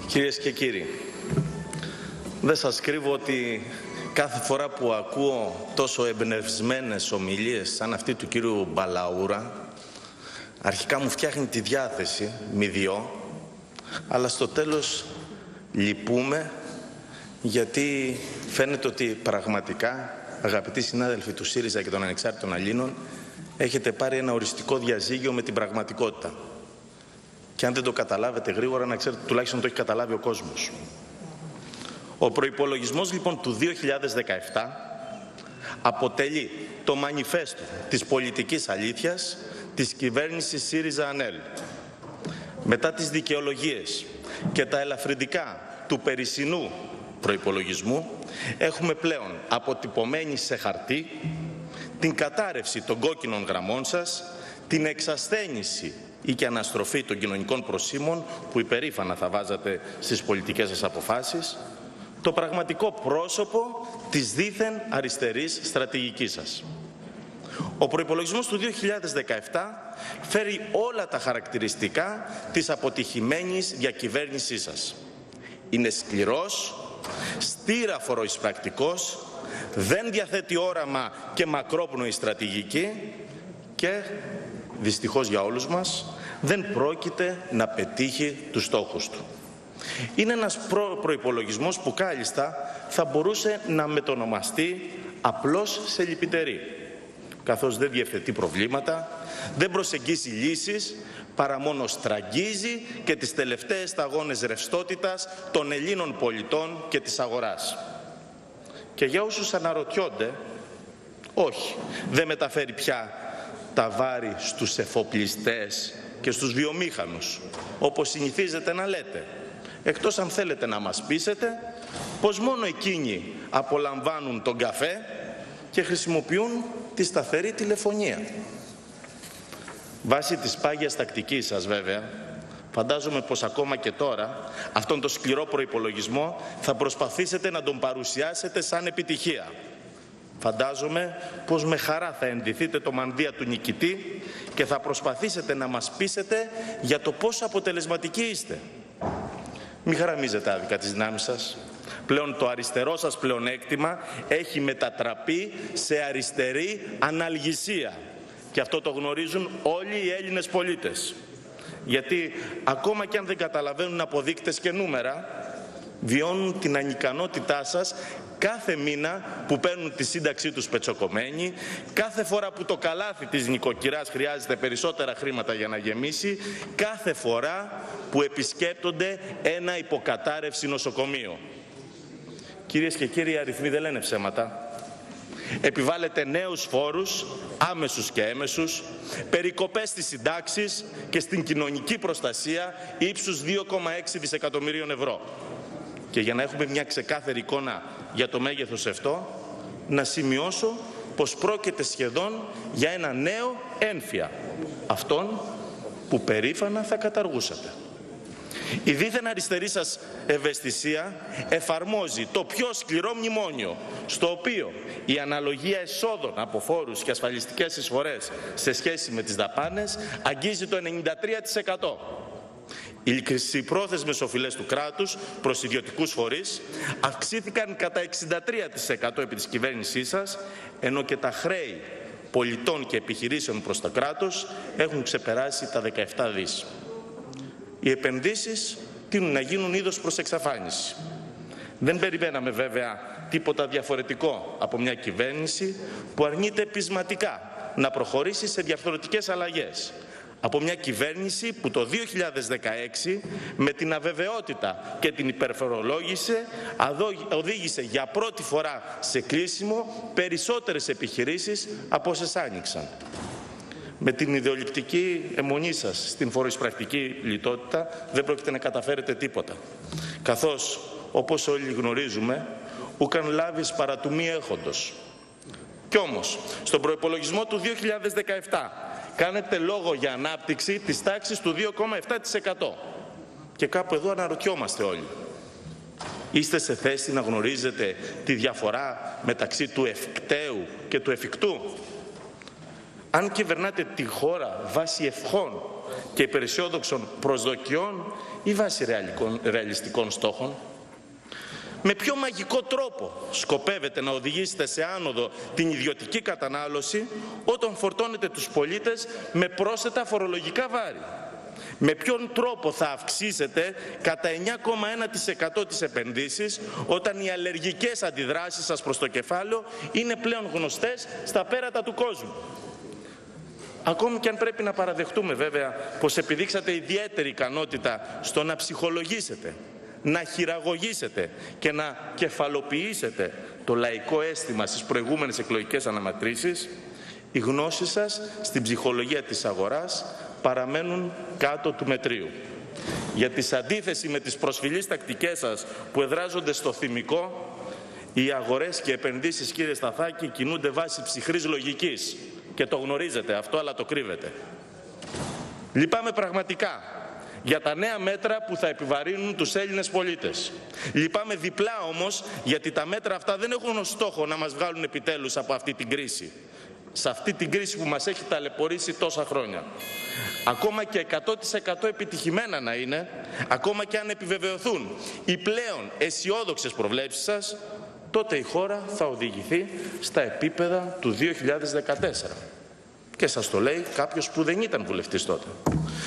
Κυρίες και κύριοι, δεν σας κρύβω ότι κάθε φορά που ακούω τόσο εμπνευσμένες ομιλίες σαν αυτή του κύριου Μπαλαούρα, αρχικά μου φτιάχνει τη διάθεση, αλλά στο τέλος λυπούμε, γιατί φαίνεται ότι πραγματικά, αγαπητοί συνάδελφοι του ΣΥΡΙΖΑ και των Ανεξάρτητων Ελλήνων, έχετε πάρει ένα οριστικό διαζύγιο με την πραγματικότητα. Και αν δεν το καταλάβετε γρήγορα, να ξέρετε τουλάχιστον το έχει καταλάβει ο κόσμος. Ο προϋπολογισμός λοιπόν του 2017 αποτελεί το μανιφέστο της πολιτικής αλήθειας της κυβέρνησης ΣΥΡΙΖΑ-ΑΝΕΛ. Μετά τις δικαιολογίες και τα ελαφρυντικά του περσινού προϋπολογισμού, έχουμε πλέον αποτυπωμένη σε χαρτί την κατάρρευση των κόκκινων γραμμών σας, την εξασθένιση ή και αναστροφή των κοινωνικών προσήμων που υπερήφανα θα βάζατε στις πολιτικές σας αποφάσεις, το πραγματικό πρόσωπο της δήθεν αριστερής στρατηγικής σας. Ο προϋπολογισμός του 2017 φέρει όλα τα χαρακτηριστικά της αποτυχημένης διακυβέρνησής σας. Είναι σκληρός, στήραφορο εισπρακτικός, δεν διαθέτει όραμα και μακρόπνοη στρατηγική και, δυστυχώς για όλους μας, δεν πρόκειται να πετύχει τους στόχους του. Είναι ένας προϋπολογισμός που κάλλιστα θα μπορούσε να μετονομαστεί απλώς σε λυπητερή, καθώς δεν διευθετεί προβλήματα, δεν προσεγγίζει λύσεις, παρά μόνο στραγγίζει και τις τελευταίες σταγόνες ρευστότητας των Ελλήνων πολιτών και της αγοράς. Και για όσους αναρωτιόνται, όχι, δεν μεταφέρει πια τα βάρη στους εφοπλιστές και στους βιομήχανους, όπως συνηθίζετε να λέτε, εκτός αν θέλετε να μας πείσετε πως μόνο εκείνοι απολαμβάνουν τον καφέ και χρησιμοποιούν τη σταθερή τηλεφωνία. Βάσει της πάγιας τακτικής σας βέβαια, φαντάζομαι πως ακόμα και τώρα αυτόν τον σκληρό προϋπολογισμό θα προσπαθήσετε να τον παρουσιάσετε σαν επιτυχία. Φαντάζομαι πως με χαρά θα ενδυθείτε το μανδύα του νικητή και θα προσπαθήσετε να μας πείσετε για το πόσο αποτελεσματικοί είστε. Μην χαραμίζετε άδικα τις δυνάμεις σας. Πλέον το αριστερό σας πλεονέκτημα έχει μετατραπεί σε αριστερή αναλγησία. Και αυτό το γνωρίζουν όλοι οι Έλληνες πολίτες. Γιατί ακόμα και αν δεν καταλαβαίνουν αποδείκτες και νούμερα, βιώνουν την ανικανότητά σας κάθε μήνα που παίρνουν τη σύνταξή τους πετσοκομμένοι, κάθε φορά που το καλάθι της νοικοκυράς χρειάζεται περισσότερα χρήματα για να γεμίσει, κάθε φορά που επισκέπτονται ένα υποκατάρρευση νοσοκομείο. Κυρίες και κύριοι, οι αριθμοί δεν λένε ψέματα. Επιβάλλεται νέους φόρους, άμεσους και έμεσους, περικοπές στις συντάξεις και στην κοινωνική προστασία ύψους 2,6 δισεκατομμυρίων ευρώ. Και για να έχουμε μια ξεκάθαρη εικόνα για το μέγεθος αυτό, να σημειώσω πως πρόκειται σχεδόν για ένα νέο ένφια, αυτόν που περήφανα θα καταργούσατε. Η δίθεν αριστερή σας ευαισθησία εφαρμόζει το πιο σκληρό μνημόνιο, στο οποίο η αναλογία εσόδων από φόρους και ασφαλιστικές εισφορές σε σχέση με τις δαπάνες αγγίζει το 93%. Οι ληξιπρόθεσμες οφειλές του κράτους προς ιδιωτικούς φορείς αυξήθηκαν κατά 63% επί της κυβέρνησής σας, ενώ και τα χρέη πολιτών και επιχειρήσεων προς το κράτος έχουν ξεπεράσει τα 17 δις. Οι επενδύσεις τείνουν να γίνουν είδος προς εξαφάνιση. Δεν περιμέναμε βέβαια τίποτα διαφορετικό από μια κυβέρνηση που αρνείται πεισματικά να προχωρήσει σε διαφορετικές αλλαγές. Από μια κυβέρνηση που το 2016 με την αβεβαιότητα και την υπερφορολόγηση οδήγησε για πρώτη φορά σε κλείσιμο περισσότερες επιχειρήσεις από όσες άνοιξαν. Με την ιδεολειπτική αιμονή σας στην φοροεισπρακτική λιτότητα δεν πρόκειται να καταφέρετε τίποτα. Καθώς, όπως όλοι γνωρίζουμε, ούκαν λάβεις παρά του μη έχοντος. Κι όμως, στον προϋπολογισμό του 2017 κάνετε λόγο για ανάπτυξη της τάξης του 2,7%. Και κάπου εδώ αναρωτιόμαστε όλοι. Είστε σε θέση να γνωρίζετε τη διαφορά μεταξύ του ευκταίου και του εφικτού? Αν κυβερνάτε τη χώρα βάσει ευχών και υπεραισιόδοξων προσδοκιών ή βάσει ρεαλιστικών στόχων? Με ποιο μαγικό τρόπο σκοπεύετε να οδηγήσετε σε άνοδο την ιδιωτική κατανάλωση όταν φορτώνετε τους πολίτες με πρόσθετα φορολογικά βάρη? Με ποιον τρόπο θα αυξήσετε κατά 9,1% τις επενδύσεις όταν οι αλλεργικές αντιδράσεις σας προς το κεφάλαιο είναι πλέον γνωστές στα πέρατα του κόσμου? Ακόμη και αν πρέπει να παραδεχτούμε βέβαια πως επιδείξατε ιδιαίτερη ικανότητα στο να ψυχολογήσετε, να χειραγωγήσετε και να κεφαλοποιήσετε το λαϊκό αίσθημα στις προηγούμενες εκλογικές αναμετρήσεις, οι γνώσεις σας στην ψυχολογία της αγοράς παραμένουν κάτω του μετρίου. Γιατί σε αντίθεση με τις προσφυλείς τακτικές σας που εδράζονται στο θυμικό, οι αγορές και οι επενδύσεις, κύριε Σταθάκη, κινούνται βάσει ψυχρής λογικής. Και το γνωρίζετε αυτό, αλλά το κρύβετε. Λυπάμαι πραγματικά για τα νέα μέτρα που θα επιβαρύνουν τους Έλληνες πολίτες. Λυπάμαι διπλά όμως, γιατί τα μέτρα αυτά δεν έχουν ως στόχο να μας βγάλουν επιτέλους από αυτή την κρίση. Σε αυτή την κρίση που μας έχει ταλαιπωρήσει τόσα χρόνια. Ακόμα και 100% επιτυχημένα να είναι, ακόμα και αν επιβεβαιωθούν οι πλέον αισιόδοξες προβλέψεις σας, τότε η χώρα θα οδηγηθεί στα επίπεδα του 2014. Και σας το λέει κάποιος που δεν ήταν βουλευτής τότε.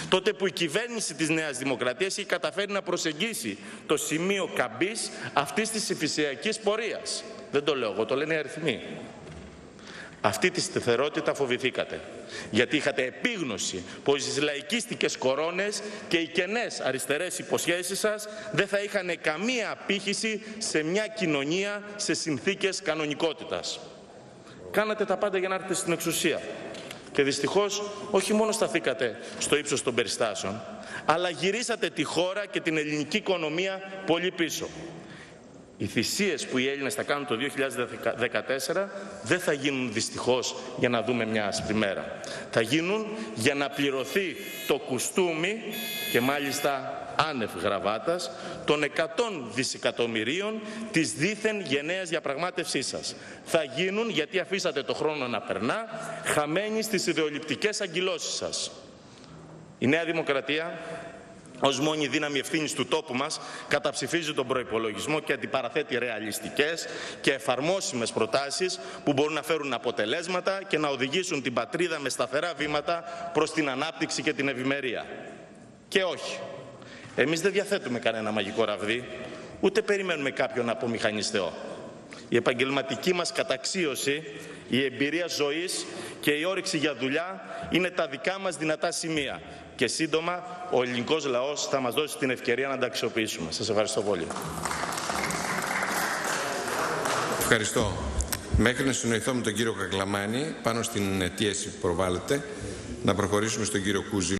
Τότε που η κυβέρνηση της Νέας Δημοκρατίας έχει καταφέρει να προσεγγίσει το σημείο καμπής αυτής της υφησιακής πορείας. Δεν το λέω εγώ, το λένε οι αριθμοί. Αυτή τη σταθερότητα φοβηθήκατε, γιατί είχατε επίγνωση πως οι λαϊκίστικες κορώνες και οι κενές αριστερές υποσχέσεις σας δεν θα είχαν καμία απήχηση σε μια κοινωνία σε συνθήκες κανονικότητας. Κάνατε τα πάντα για να έρθετε στην εξουσία και δυστυχώς όχι μόνο σταθήκατε στο ύψος των περιστάσεων, αλλά γυρίσατε τη χώρα και την ελληνική οικονομία πολύ πίσω. Οι θυσίες που οι Έλληνες θα κάνουν το 2014 δεν θα γίνουν δυστυχώς για να δούμε μια άσπρη μέρα. Θα γίνουν για να πληρωθεί το κουστούμι, και μάλιστα άνευ γραβάτας, των 100 δισεκατομμυρίων της δήθεν γενναίας διαπραγμάτευσής σας. Θα γίνουν γιατί αφήσατε το χρόνο να περνά, χαμένοι στις ιδεολειπτικές αγκυλώσεις σας. Η Νέα Δημοκρατία, ως μόνη δύναμη ευθύνης του τόπου μας, καταψηφίζει τον προϋπολογισμό και αντιπαραθέτει ρεαλιστικές και εφαρμόσιμες προτάσεις που μπορούν να φέρουν αποτελέσματα και να οδηγήσουν την πατρίδα με σταθερά βήματα προς την ανάπτυξη και την ευημερία. Και όχι, εμείς δεν διαθέτουμε κανένα μαγικό ραβδί, ούτε περιμένουμε κάποιον να απομηχανίσει Θεό. Η επαγγελματική μας καταξίωση, η εμπειρία ζωής και η όρεξη για δουλειά είναι τα δικά μας δυνατά σημεία. Και σύντομα ο ελληνικός λαός θα μας δώσει την ευκαιρία να τα αξιοποιήσουμε. Σας ευχαριστώ πολύ. Ευχαριστώ. Μέχρι να συνοηθώ με τον κύριο Κακλαμάνη πάνω στην αιτίαση που προβάλλεται, να προχωρήσουμε στον κύριο Κούζη.